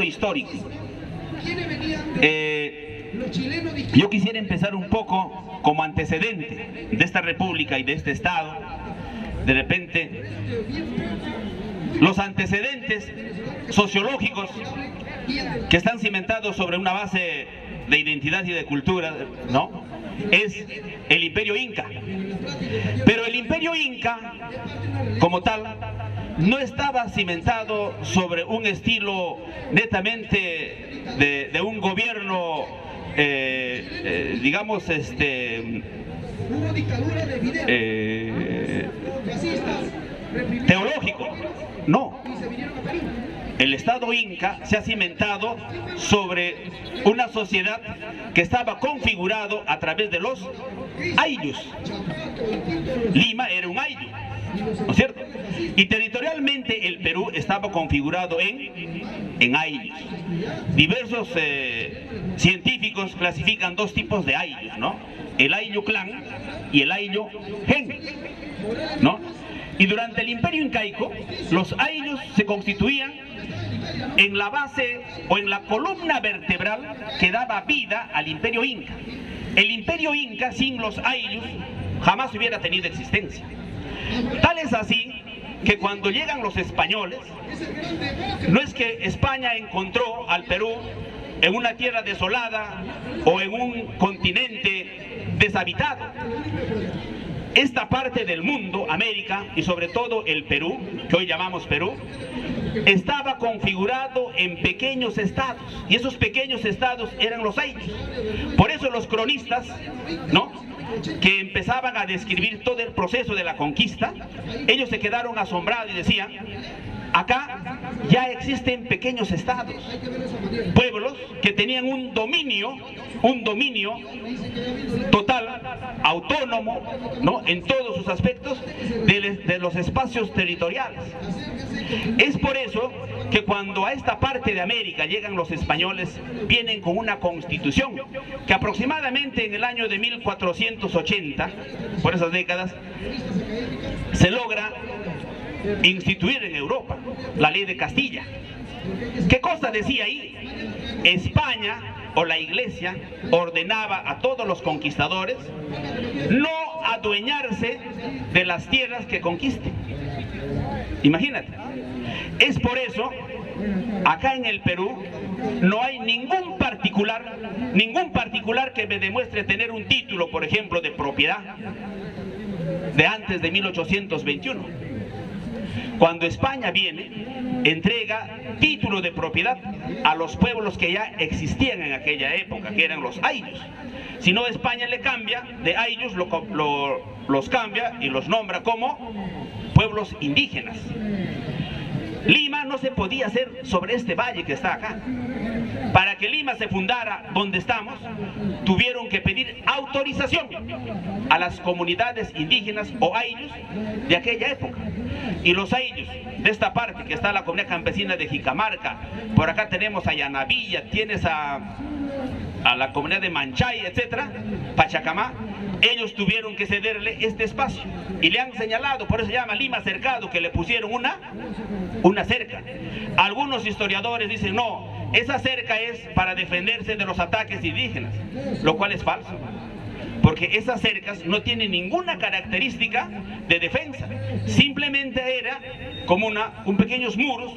histórico. Yo quisiera empezar un poco como antecedente de esta república y de este estado. De repente, los antecedentes sociológicos que están cimentados sobre una base de identidad y de cultura, ¿no? Es el Imperio Inca. Pero el Imperio Inca, como tal, no estaba cimentado sobre un estilo netamente de un gobierno, digamos, teológico. No. El Estado Inca se ha cimentado sobre una sociedad que estaba configurado a través de los ayllus. Lima era un ayllu, ¿no es cierto? Y territorialmente el Perú estaba configurado en ayllus. Diversos científicos clasifican dos tipos de ayllus, ¿no? El ayllu clan y el ayllu gen, ¿no? Y durante el Imperio Incaico, los ayllus se constituían en la base o en la columna vertebral que daba vida al Imperio Inca. El Imperio Inca sin los ayllus jamás hubiera tenido existencia. Tal es así que cuando llegan los españoles, no es que España encontró al Perú en una tierra desolada o en un continente deshabitado. Esta parte del mundo, América y sobre todo el Perú, que hoy llamamos Perú, estaba configurado en pequeños estados, y esos pequeños estados eran los ayllus. Por eso los cronistas, ¿no?, que empezaban a describir todo el proceso de la conquista, ellos se quedaron asombrados y decían: acá ya existen pequeños estados, pueblos que tenían un dominio total, autónomo, ¿no?, en todos sus aspectos de los espacios territoriales. Es por eso que cuando a esta parte de América llegan los españoles, vienen con una constitución que aproximadamente en el año de 1480, por esas décadas, se logra instituir en Europa la ley de Castilla. ¿Qué cosa decía ahí? España o la Iglesia ordenaba a todos los conquistadores no adueñarse de las tierras que conquisten. Imagínate. Es por eso, acá en el Perú, no hay ningún particular que me demuestre tener un título, por ejemplo, de propiedad de antes de 1821. Cuando España viene, entrega título de propiedad a los pueblos que ya existían en aquella época, que eran los ayllus. Si no, España le cambia de ayllus, los cambia y los nombra como pueblos indígenas. Lima no se podía hacer sobre este valle que está acá. Para que Lima se fundara donde estamos, tuvieron que pedir autorización a las comunidades indígenas o ayllus de aquella época. Y los ayllus de esta parte, que está la comunidad campesina de Jicamarca, por acá tenemos a Yanavilla, tienes a la comunidad de Manchay, etcétera, Pachacamá, ellos tuvieron que cederle este espacio y le han señalado, por eso se llama Lima Cercado, que le pusieron una cerca. Algunos historiadores dicen: no, esa cerca es para defenderse de los ataques indígenas, lo cual es falso, porque esas cercas no tienen ninguna característica de defensa, simplemente era como un pequeños muros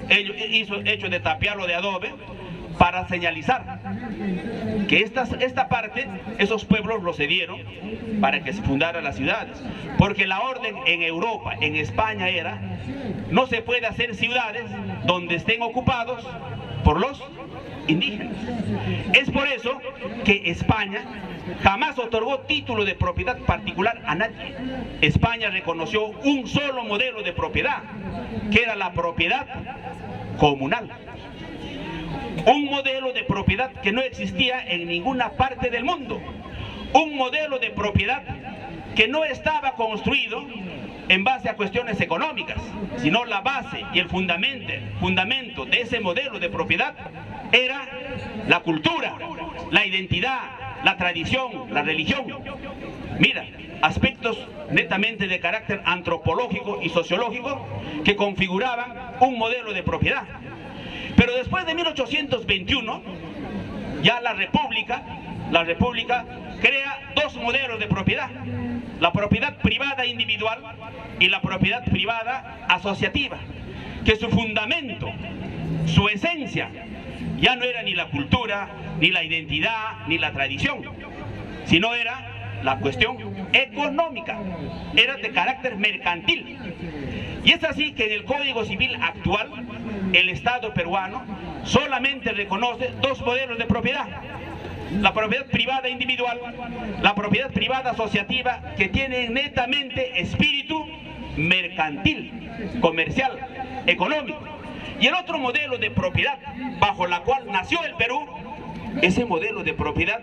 hechos de tapial o de adobe, para señalizar que esta parte, esos pueblos lo cedieron para que se fundaran las ciudades, porque la orden en Europa, en España, era: no se puede hacer ciudades donde estén ocupados por los indígenas. Es por eso que España jamás otorgó título de propiedad particular a nadie. España reconoció un solo modelo de propiedad, que era la propiedad comunal. Un modelo de propiedad que no existía en ninguna parte del mundo. Un modelo de propiedad que no estaba construido en base a cuestiones económicas, sino la base y el fundamento de ese modelo de propiedad era la cultura, la identidad, la tradición, la religión. Mira, aspectos netamente de carácter antropológico y sociológico que configuraban un modelo de propiedad. Pero después de 1821, ya la República crea dos modelos de propiedad: la propiedad privada individual y la propiedad privada asociativa, que su fundamento, su esencia, ya no era ni la cultura, ni la identidad, ni la tradición, sino era la cuestión económica, era de carácter mercantil. Y es así que en el Código Civil actual, el Estado peruano solamente reconoce dos modelos de propiedad: la propiedad privada individual, la propiedad privada asociativa, que tienen netamente espíritu mercantil, comercial, económico. Y el otro modelo de propiedad bajo la cual nació el Perú, ese modelo de propiedad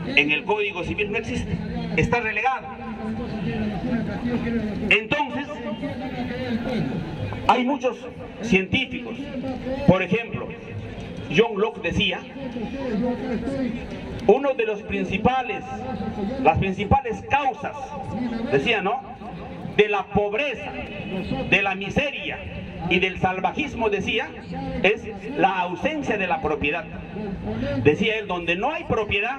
en el Código Civil no existe, está relegado. Entonces, hay muchos científicos, por ejemplo, John Locke decía, uno de las principales causas, decía, ¿no?, de la pobreza, de la miseria y del salvajismo, decía, es la ausencia de la propiedad. Decía él, donde no hay propiedad,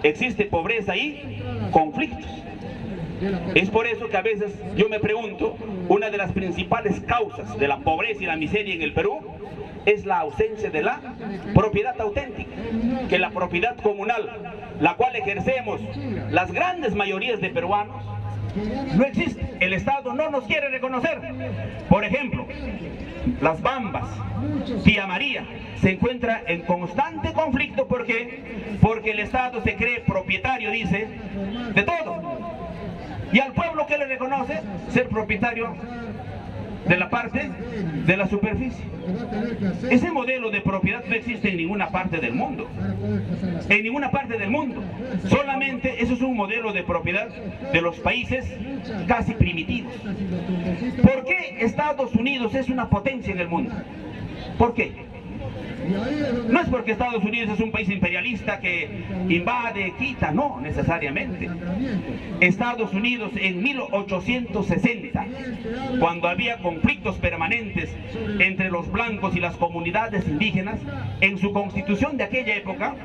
existe pobreza y conflictos. Es por eso que a veces yo me pregunto, una de las principales causas de la pobreza y la miseria en el Perú es la ausencia de la propiedad auténtica, que la propiedad comunal, la cual ejercemos las grandes mayorías de peruanos, no existe. El Estado no nos quiere reconocer. Por ejemplo, Las Bambas, Tía María, se encuentra en constante conflicto. ¿Por qué? Porque el Estado se cree propietario, dice, de todo. Y al pueblo, ¿qué le reconoce? Ser propietario de la parte de la superficie. Ese modelo de propiedad no existe en ninguna parte del mundo. En ninguna parte del mundo. Solamente eso es un modelo de propiedad de los países casi primitivos. ¿Por qué Estados Unidos es una potencia en el mundo? ¿Por qué? No es porque Estados Unidos es un país imperialista que invade, quita, no necesariamente. Estados Unidos en 1860, cuando había conflictos permanentes entre los blancos y las comunidades indígenas, en su constitución de aquella época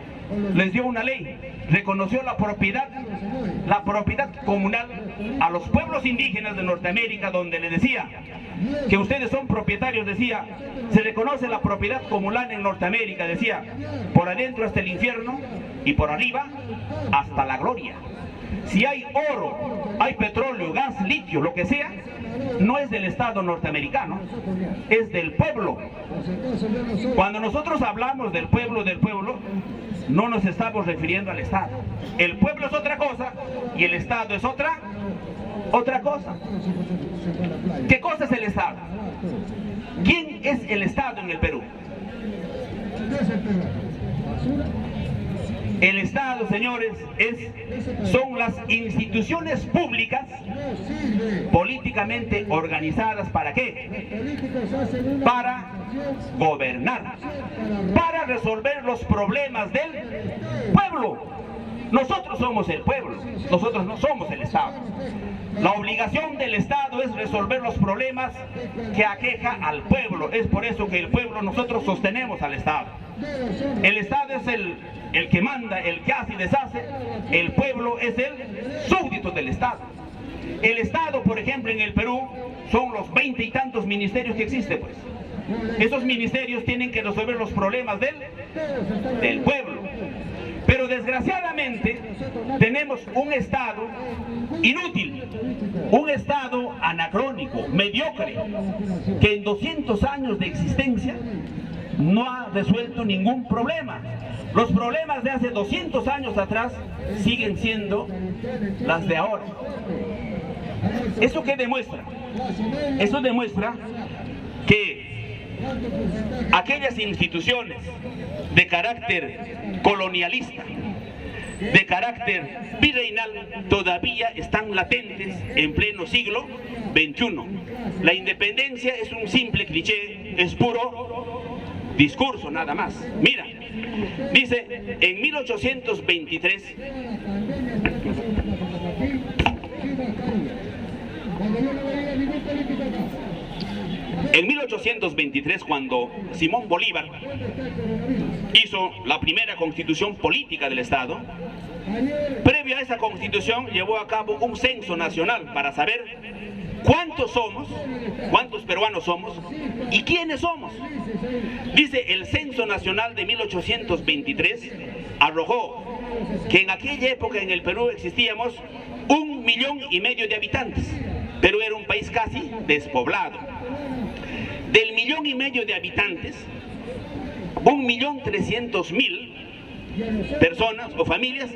les dio una ley, reconoció la propiedad comunal a los pueblos indígenas de Norteamérica, donde les decía que ustedes son propietarios, decía, se reconoce la propiedad comunal en Norteamérica, decía, por adentro hasta el infierno y por arriba hasta la gloria. Si hay oro, hay petróleo, gas, litio, lo que sea, no es del Estado norteamericano, es del pueblo. Cuando nosotros hablamos del pueblo, no nos estamos refiriendo al Estado. El pueblo es otra cosa y el Estado es otra cosa. ¿Qué cosa es el Estado? ¿Quién es el Estado en el Perú? El Estado, señores, son las instituciones públicas políticamente organizadas. ¿Para qué? Para gobernar, para resolver los problemas del pueblo. Nosotros somos el pueblo, nosotros no somos el Estado. La obligación del Estado es resolver los problemas que aqueja al pueblo. Es por eso que el pueblo, nosotros sostenemos al Estado. El Estado es el que manda, el que hace y deshace. El pueblo es el súbdito del Estado. El Estado, por ejemplo, en el Perú, son los 20 y tantos ministerios que existen, pues. Esos ministerios tienen que resolver los problemas del pueblo. Pero desgraciadamente tenemos un Estado inútil, un Estado anacrónico, mediocre, que en 200 años de existencia no ha resuelto ningún problema. Los problemas de hace 200 años atrás siguen siendo las de ahora. ¿Eso qué demuestra? Eso demuestra que aquellas instituciones de carácter colonialista, de carácter virreinal, todavía están latentes en pleno siglo XXI. La independencia es un simple cliché, es puro discurso nada más. Mira, dice, en 1823, En 1823, cuando Simón Bolívar hizo la primera constitución política del Estado, previo a esa constitución llevó a cabo un censo nacional para saber cuántos somos, cuántos peruanos somos y quiénes somos. Dice, el censo nacional de 1823 arrojó que en aquella época en el Perú existíamos 1,5 millones de habitantes. Perú era un país casi despoblado. Del 1,5 millones de habitantes, 1.300.000 personas o familias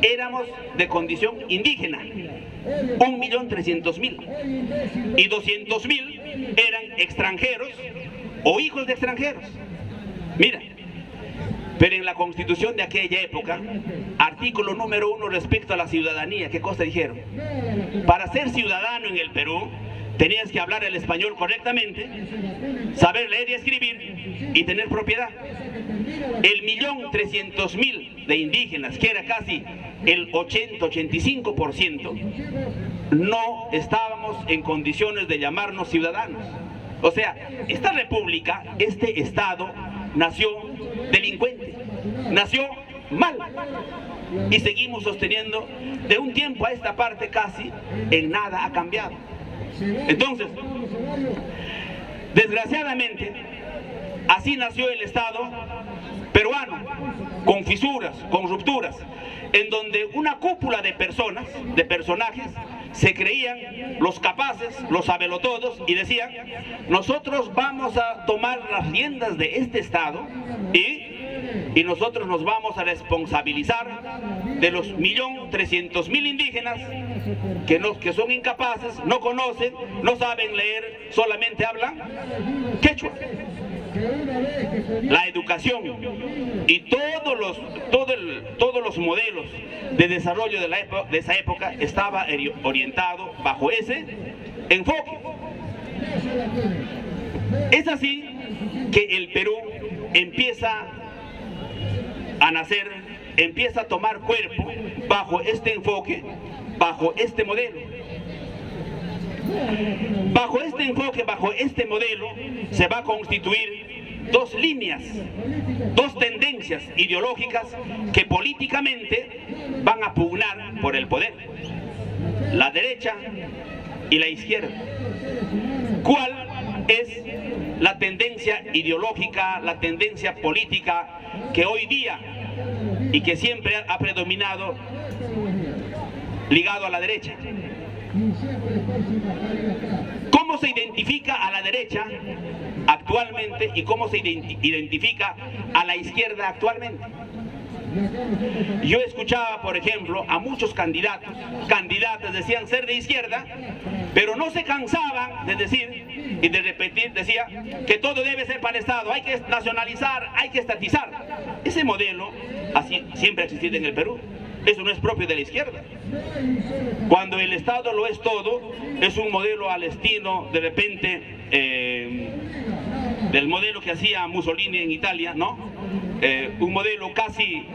éramos de condición indígena. 1.300.000. Y 200.000 eran extranjeros o hijos de extranjeros. Mira. Pero en la constitución de aquella época, artículo número 1 respecto a la ciudadanía, ¿qué cosa dijeron? Para ser ciudadano en el Perú, tenías que hablar el español correctamente, saber leer y escribir y tener propiedad. El 1.300.000 de indígenas, que era casi el 80-85%, no estábamos en condiciones de llamarnos ciudadanos. O sea, esta república, este Estado, nació delincuente, nació mal. Y seguimos sosteniendo, de un tiempo a esta parte casi, en nada ha cambiado. Entonces, desgraciadamente, así nació el Estado peruano, con fisuras, con rupturas, en donde una cúpula de personas, de personajes, se creían los capaces, los sabelotodos, y decían, nosotros vamos a tomar las riendas de este Estado y nosotros nos vamos a responsabilizar de los 1.300.000 indígenas que son incapaces, no conocen, no saben leer, solamente hablan quechua. La educación y todos los modelos de desarrollo de esa época estaba orientado bajo ese enfoque. Es así que el Perú empieza a nacer, empieza a tomar cuerpo bajo este enfoque, bajo este modelo. Bajo este enfoque, bajo este modelo, se va a constituir dos líneas, dos tendencias ideológicas que políticamente van a pugnar por el poder: la derecha y la izquierda. ¿Cuál es la tendencia ideológica, la tendencia política que hoy día y que siempre ha predominado ligado a la derecha? ¿Cómo se identifica a la derecha actualmente y cómo se identifica a la izquierda actualmente? Yo escuchaba, por ejemplo, a muchos candidatas decían ser de izquierda, pero no se cansaban de decir y de repetir, decía que todo debe ser para el Estado, hay que nacionalizar, hay que estatizar. Ese modelo así siempre ha existido en el Perú. Eso no es propio de la izquierda. Cuando el Estado lo es todo, es un modelo al estilo, de repente, del modelo que hacía Mussolini en Italia, ¿no? Un modelo casi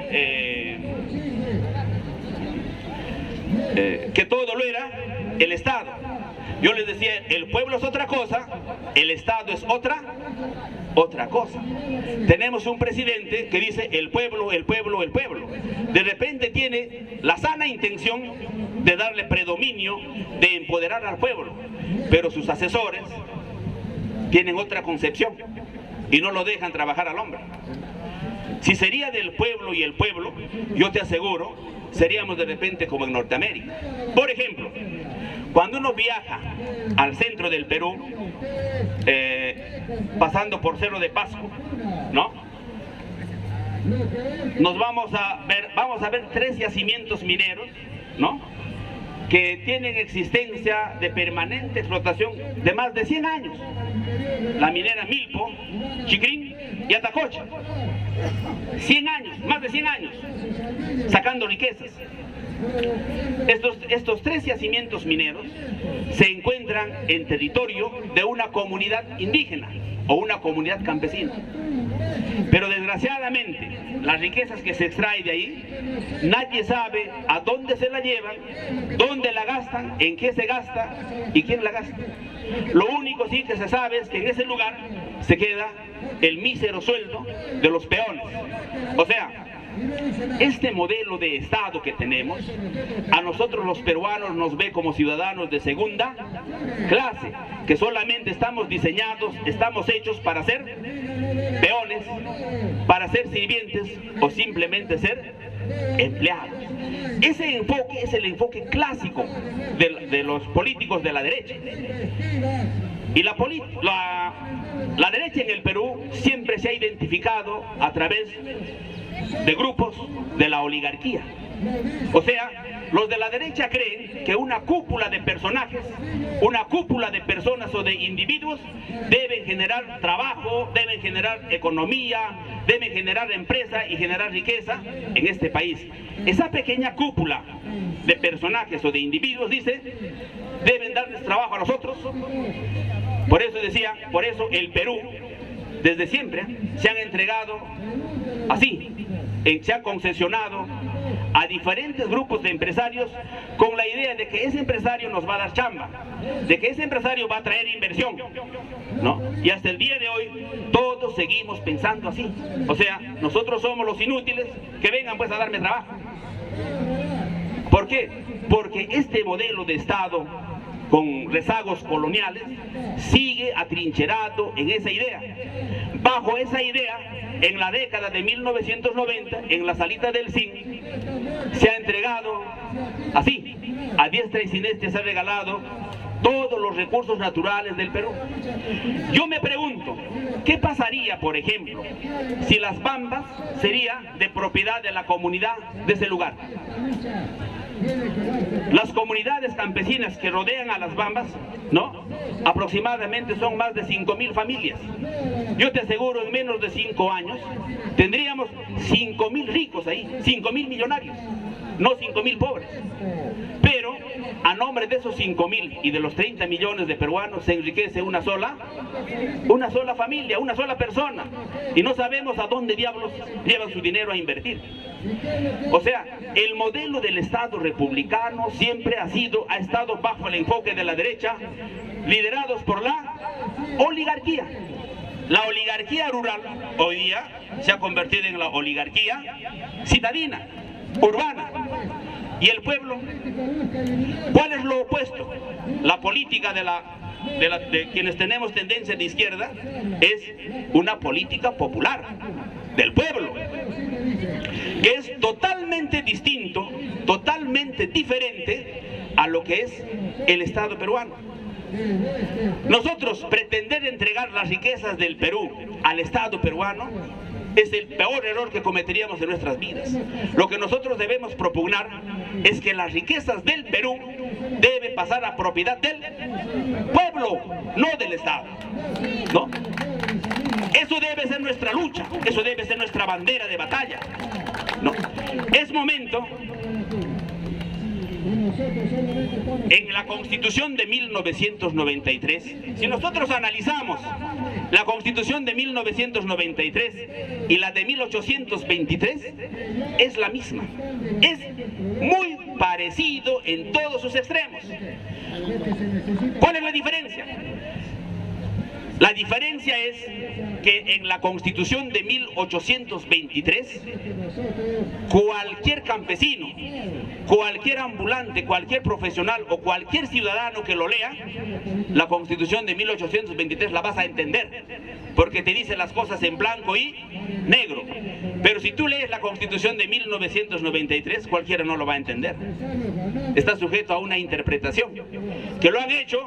que todo lo era el Estado. Yo les decía, el pueblo es otra cosa, el Estado es otra cosa. Tenemos un presidente que dice el pueblo, el pueblo, el pueblo. De repente tiene la sana intención de darle predominio, de empoderar al pueblo, pero sus asesores tienen otra concepción y no lo dejan trabajar al hombre. Si sería del pueblo y el pueblo, yo te aseguro, seríamos de repente como en Norteamérica. Por ejemplo, cuando uno viaja al centro del Perú, pasando por Cerro de Pasco, ¿no? Vamos a ver 3 yacimientos mineros, ¿no? Que tienen existencia de permanente explotación de más de 100 años. La minera Milpo, Chicrín y Atacocha. 100 años, más de 100 años, sacando riquezas. Estos 3 yacimientos mineros se encuentran en territorio de una comunidad indígena o una comunidad campesina. Pero desgraciadamente, las riquezas que se extraen de ahí, nadie sabe a dónde se la llevan, dónde la gastan, en qué se gasta y quién la gasta. Lo único sí que se sabe es que en ese lugar se queda el mísero sueldo de los peones. O sea, este modelo de Estado que tenemos, a nosotros los peruanos nos ve como ciudadanos de segunda clase, que solamente estamos diseñados, estamos hechos para ser peones, para ser sirvientes o simplemente ser empleados. Ese enfoque es el enfoque clásico de los políticos de la derecha. Y la derecha en el Perú siempre se ha identificado a través de grupos de la oligarquía. O sea, los de la derecha creen que una cúpula de personajes, una cúpula de personas o de individuos deben generar trabajo, deben generar economía, deben generar empresa y generar riqueza en este país. Esa pequeña cúpula de personajes o de individuos, dice, deben darles trabajo a los otros. Por eso decía, por eso el Perú, desde siempre, se han entregado así, se ha concesionado a diferentes grupos de empresarios con la idea de que ese empresario nos va a dar chamba, de que ese empresario va a traer inversión, ¿no? Y hasta el día de hoy todos seguimos pensando así. O sea, nosotros somos los inútiles, que vengan pues a darme trabajo. ¿Por qué? Porque este modelo de Estado con rezagos coloniales sigue atrincherado en esa idea. Bajo esa idea, en la década de 1990, en la salita del zinc, se ha entregado así, a diestra y siniestra se ha regalado todos los recursos naturales del Perú. Yo me pregunto, ¿qué pasaría, por ejemplo, si las bambas serían de propiedad de la comunidad de ese lugar? Las comunidades campesinas que rodean a las bambas, ¿no? Aproximadamente son más de 5.000 familias. Yo te aseguro, en menos de 5 años tendríamos 5.000 ricos ahí, 5.000 millonarios, no 5.000 pobres. Pero a nombre de esos 5.000 y de los 30 millones de peruanos se enriquece una sola familia, una sola persona, y no sabemos a dónde diablos llevan su dinero a invertir. O sea, el modelo del Estado republicano siempre ha estado bajo el enfoque de la derecha, liderados por la oligarquía. La oligarquía rural hoy día se ha convertido en la oligarquía citadina, urbana. ¿Y el pueblo? ¿Cuál es lo opuesto? La política de quienes tenemos tendencia de izquierda es una política popular, del pueblo, que es totalmente distinto, totalmente diferente a lo que es el Estado peruano. Nosotros pretender entregar las riquezas del Perú al Estado peruano es el peor error que cometeríamos en nuestras vidas. Lo que nosotros debemos propugnar es que las riquezas del Perú deben pasar a propiedad del pueblo, no del Estado, ¿no? Eso debe ser nuestra lucha, eso debe ser nuestra bandera de batalla, ¿no? Es momento. En la Constitución de 1993, si nosotros analizamos la Constitución de 1993 y la de 1823, es la misma. Es muy parecido en todos sus extremos. ¿Cuál es la diferencia? La diferencia es que en la Constitución de 1823, cualquier campesino, cualquier ambulante, cualquier profesional o cualquier ciudadano que lo lea, la Constitución de 1823 la vas a entender, porque te dice las cosas en blanco y negro. Pero si tú lees la Constitución de 1993, cualquiera no lo va a entender. Está sujeto a una interpretación, que lo han hecho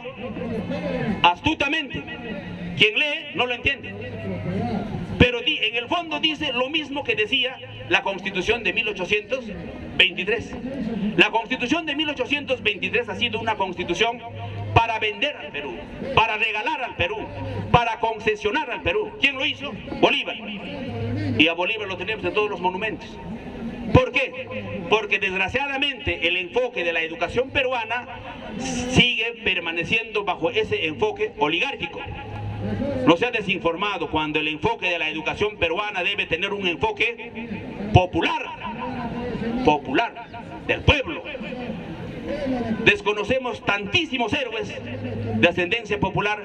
astutamente. Quien lee no lo entiende, pero en el fondo dice lo mismo que decía la Constitución de 1823. La Constitución de 1823 ha sido una constitución para vender al Perú, para regalar al Perú, para concesionar al Perú. ¿Quién lo hizo? Bolívar. Y a Bolívar lo tenemos en todos los monumentos. ¿Por qué? Porque desgraciadamente el enfoque de la educación peruana sigue permaneciendo bajo ese enfoque oligárquico. No se ha desinformado cuando el enfoque de la educación peruana debe tener un enfoque popular, del pueblo. desconocemos tantísimos héroes de ascendencia popular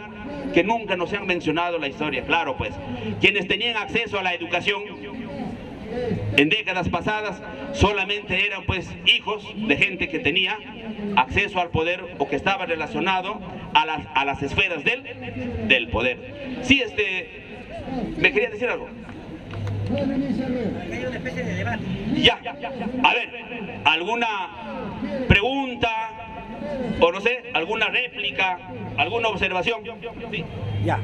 que nunca nos han mencionado en la historia. Claro, pues, quienes tenían acceso a la educación en décadas pasadas solamente eran pues hijos de gente que tenía acceso al poder o que estaba relacionado a las esferas del poder. Sí, ¿me quería decir algo? Hay una especie de debate. Ya, a ver, ¿alguna pregunta o no sé, alguna réplica, alguna observación? ¿Sí? Ya.